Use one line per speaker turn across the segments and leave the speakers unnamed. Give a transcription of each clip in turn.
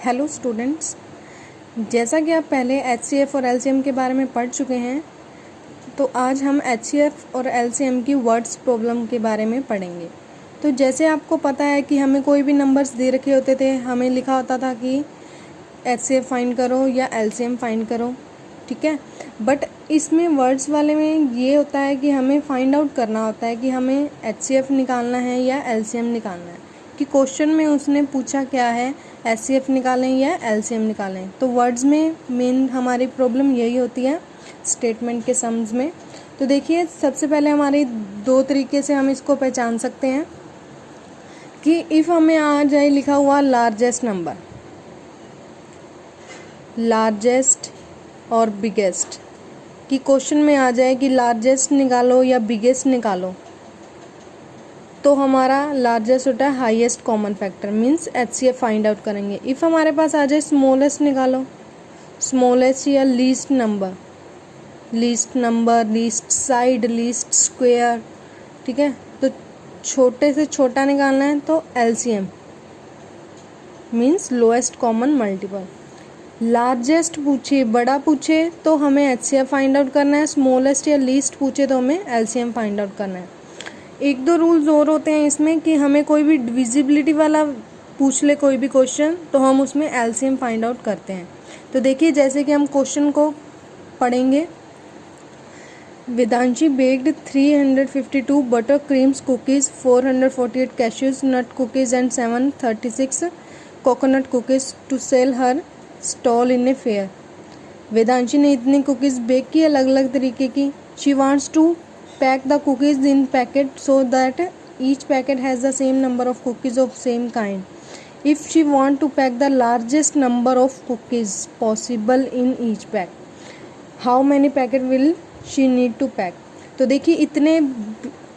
Hello students, जैसा कि आप पहले एचसीएफ और एलसीएम के बारे में पढ़ चुके हैं, तो आज हम एचसीएफ और एलसीएम की वर्ड्स प्रॉब्लम के बारे में पढ़ेंगे। तो जैसे आपको पता है कि हमें कोई भी नंबर्स दे रखे होते थे, हमें लिखा होता था कि एचसीएफ फाइंड करो या एलसीएम फाइंड करो, ठीक है। बट इसमें वर्ड्स वाले में ये होता है कि हमें फाइंड आउट करना होता है कि हमें एचसीएफ निकालना है या एलसीएम निकालना है, कि क्वेश्चन में उसने पूछा क्या है, एचसीएफ निकालें या एलसीएम निकालें। तो वर्ड्स में मेन हमारी प्रॉब्लम यही होती है स्टेटमेंट के सम्स में। तो देखिए, सबसे पहले हमारी दो तरीके से हम इसको पहचान सकते हैं कि इफ़ हमें आ जाए लिखा हुआ लार्जेस्ट नंबर, लार्जेस्ट और बिगेस्ट, कि क्वेश्चन में आ जाए कि लार्जेस्ट निकालो या बिगेस्ट निकालो, तो हमारा लार्जेस्ट होता है highest common factor, means HCF find out करेंगे। इफ़ हमारे पास आ जाए स्मॉलेस्ट निकालो, स्मॉलेस्ट या least number, least side, least square, ठीक है। तो छोटे से छोटा निकालना है तो LCM means lowest common multiple. Largest पूछे, बड़ा पूछे तो हमें एचसीएफ फाइंड आउट करना है, स्मॉलेस्ट या लीस्ट पूछे तो हमें एलसीएम फाइंड आउट करना है। एक दो रूल्स और होते हैं इसमें कि हमें कोई भी डिविजिबिलिटी वाला पूछ ले कोई भी क्वेश्चन, तो हम उसमें एलसीएम फाइंड आउट करते हैं। तो देखिए, जैसे कि हम क्वेश्चन को पढ़ेंगे, Vedanshi baked 352 butter creams cookies, 448 cashews nut cookies and 736 coconut cookies to sell her stall in a fair. Vedanshi ने इतनी कुकीज़ बेक की, अलग अलग तरीके की। She wants to pack the cookies in packet so that each packet has the same number of cookies of same kind. If she want to pack the largest number of cookies possible in each pack, how many packet will she need to pack? तो देखिए, इतने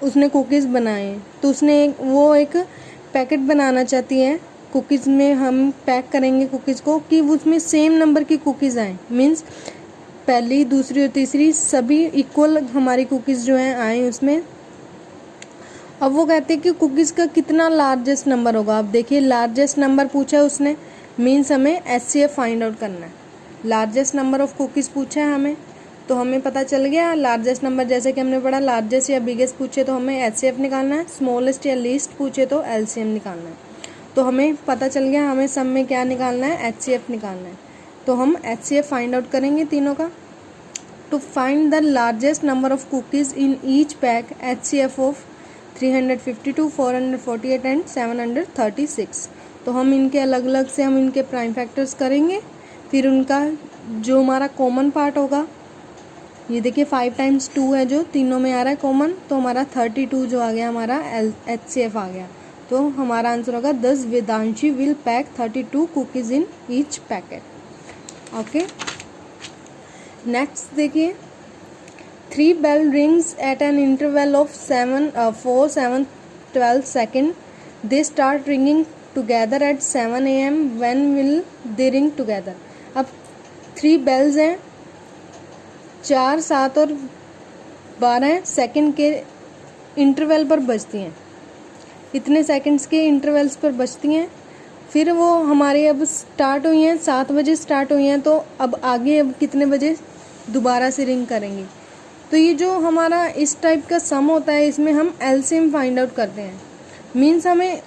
उसने cookies बनाए, तो उसने वो एक packet बनाना चाहती है कुकीज़ में। हम पैक करेंगे कुकीज़ को कि उसमें सेम नंबर की कुकीज़ आए, मीन्स पहली, दूसरी और तीसरी सभी इक्वल हमारी कुकीज़ जो हैं आए उसमें। अब वो कहते हैं कि कुकीज़ का कितना लार्जेस्ट नंबर होगा। अब देखिए, लार्जेस्ट नंबर पूछा है उसने, मीन्स हमें एचसीएफ फाइंड आउट करना है। लार्जेस्ट नंबर ऑफ कुकीज़ पूछा है हमें, तो हमें पता चल गया लार्जेस्ट नंबर, जैसे कि हमने पढ़ा लार्जेस्ट या बिगेस्ट पूछे तो हमें एचसीएफ निकालना है, स्मॉलेस्ट या लीस्ट पूछे तो एलसीएम निकालना है। तो हमें पता चल गया हमें सब में क्या निकालना है, एचसीएफ निकालना है। तो हम एचसीएफ फाइंड आउट करेंगे तीनों का। To find the largest number of cookies in each pack, HCF of 352, 448 and 736। तो हम इनके अलग अलग से हम इनके प्राइम फैक्टर्स करेंगे, फिर उनका जो हमारा कॉमन पार्ट होगा, ये देखिए 5 टाइम्स 2 है जो तीनों में आ रहा है कॉमन, तो हमारा 32 जो आ गया हमारा एचसीएफ आ गया। तो हमारा आंसर होगा 10 Vedanshi will pack 32 cookies in each packet. Okay, next देखिए, 3 bell rings at an interval of 4, 7, 12 second. They start ringing together at 7 AM। When will they ring together? अब 3 बेल्स हैं, 4, 7 और 12 सेकेंड के इंटरवल पर बजती हैं। इतने सेकंड्स के इंटरवल्स पर बजती हैं। फिर वो हमारे अब स्टार्ट हुई हैं 7 बजे स्टार्ट हुई हैं, तो अब आगे अब कितने बजे दोबारा से रिंग करेंगी। तो ये जो हमारा इस टाइप का सम होता है, इसमें हम एलसीएम फाइंड आउट करते हैं। मीन्स हमें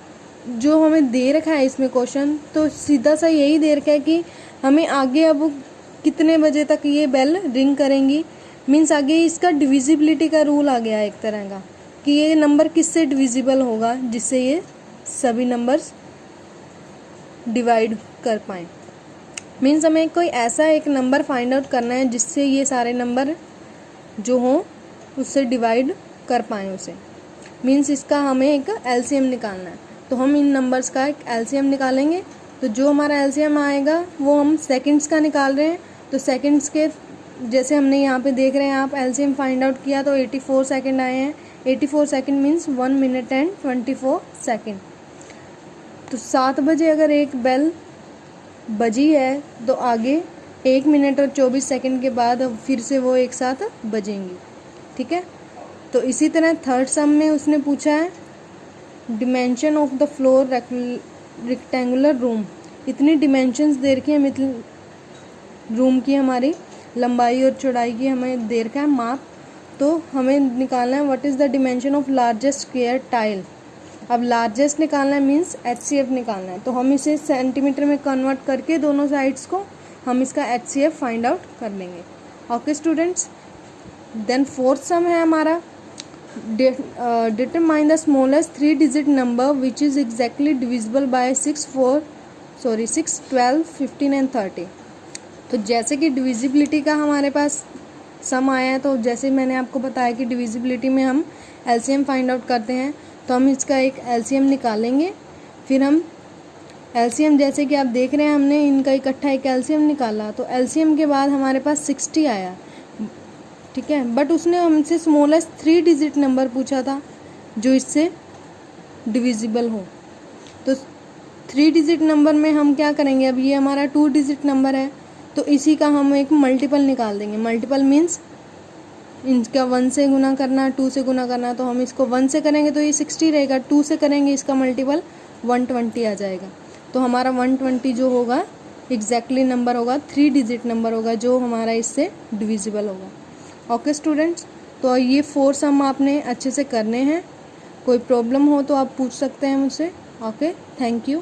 जो हमें दे रखा है इसमें क्वेश्चन, तो सीधा सा यही दे रखा है कि हमें आगे अब कितने बजे तक ये बेल रिंग करेंगी। मीन्स आगे इसका डिविजिबिलिटी का रूल आ गया एक तरह का, कि ये नंबर किससे डिविजिबल होगा जिससे ये सभी नंबर्स डिवाइड कर पाएँ। मीन्स हमें कोई ऐसा एक नंबर फाइंड आउट करना है जिससे ये सारे नंबर जो हों उससे डिवाइड कर पाएँ उसे। मीन्स इसका हमें एक एलसीएम निकालना है, तो हम इन नंबर्स का एक एलसीएम निकालेंगे। तो जो हमारा एलसीएम आएगा वो हम सेकंड्स का निकाल रहे हैं, तो सेकंड्स के जैसे हमने यहाँ पे देख रहे हैं आप, एलसीएम फाइंड आउट किया तो 84 सेकेंड आए हैं। 84 second means 1 minute and 24 second. तो 7 बजे अगर एक बेल बजी है तो आगे 1 मिनट और 24 सेकंड के बाद फिर से वो एक साथ बजेंगी, ठीक है। तो इसी तरह थर्ड सम में उसने पूछा है dimension of the floor rectangular room इतनी डिमेंशंस दे रखी है, रूम की हमारी लंबाई और चौड़ाई की हमें दे रखा है माप। तो हमें निकालना है what is the dimension of largest square tile. अब लार्जेस्ट निकालना है मीन्स HCF निकालना है, तो हम इसे सेंटीमीटर में कन्वर्ट करके दोनों साइड्स को हम इसका HCF फाइंड आउट कर लेंगे। Okay students, then fourth sum है हमारा, determine the smallest 3 digit number which is exactly divisible by 6, 12, 15 and 30। तो जैसे कि डिविजिबिलिटी का हमारे पास सम आया है, तो जैसे मैंने आपको बताया कि डिविजिबिलिटी में हम LCM फाइंड आउट करते हैं, तो हम इसका एक LCM निकालेंगे। फिर हम LCM जैसे कि आप देख रहे हैं, हमने इनका इकट्ठा एक LCM निकाला, तो LCM के बाद हमारे पास 60 आया, ठीक है। बट उसने हमसे स्मॉलेस्ट 3 डिजिट नंबर पूछा था जो इससे डिविजिबल हो। तो 3 डिजिट नंबर में हम क्या करेंगे, अब ये हमारा 2 डिजिट नंबर है, तो इसी का हम एक मल्टीपल निकाल देंगे। मल्टीपल मीन्स इनका 1 से गुना करना, 2 से गुना करना। तो हम इसको 1 से करेंगे तो ये 60 रहेगा, 2 से करेंगे इसका मल्टीपल 120 आ जाएगा। तो हमारा 120 जो होगा एग्जैक्टली नंबर होगा, 3 डिजिट नंबर होगा जो हमारा इससे डिविजिबल होगा। ओके स्टूडेंट्स, तो ये 4 सम आपने अच्छे से करने हैं। कोई प्रॉब्लम हो तो आप पूछ सकते हैं मुझसे। Okay, thank you.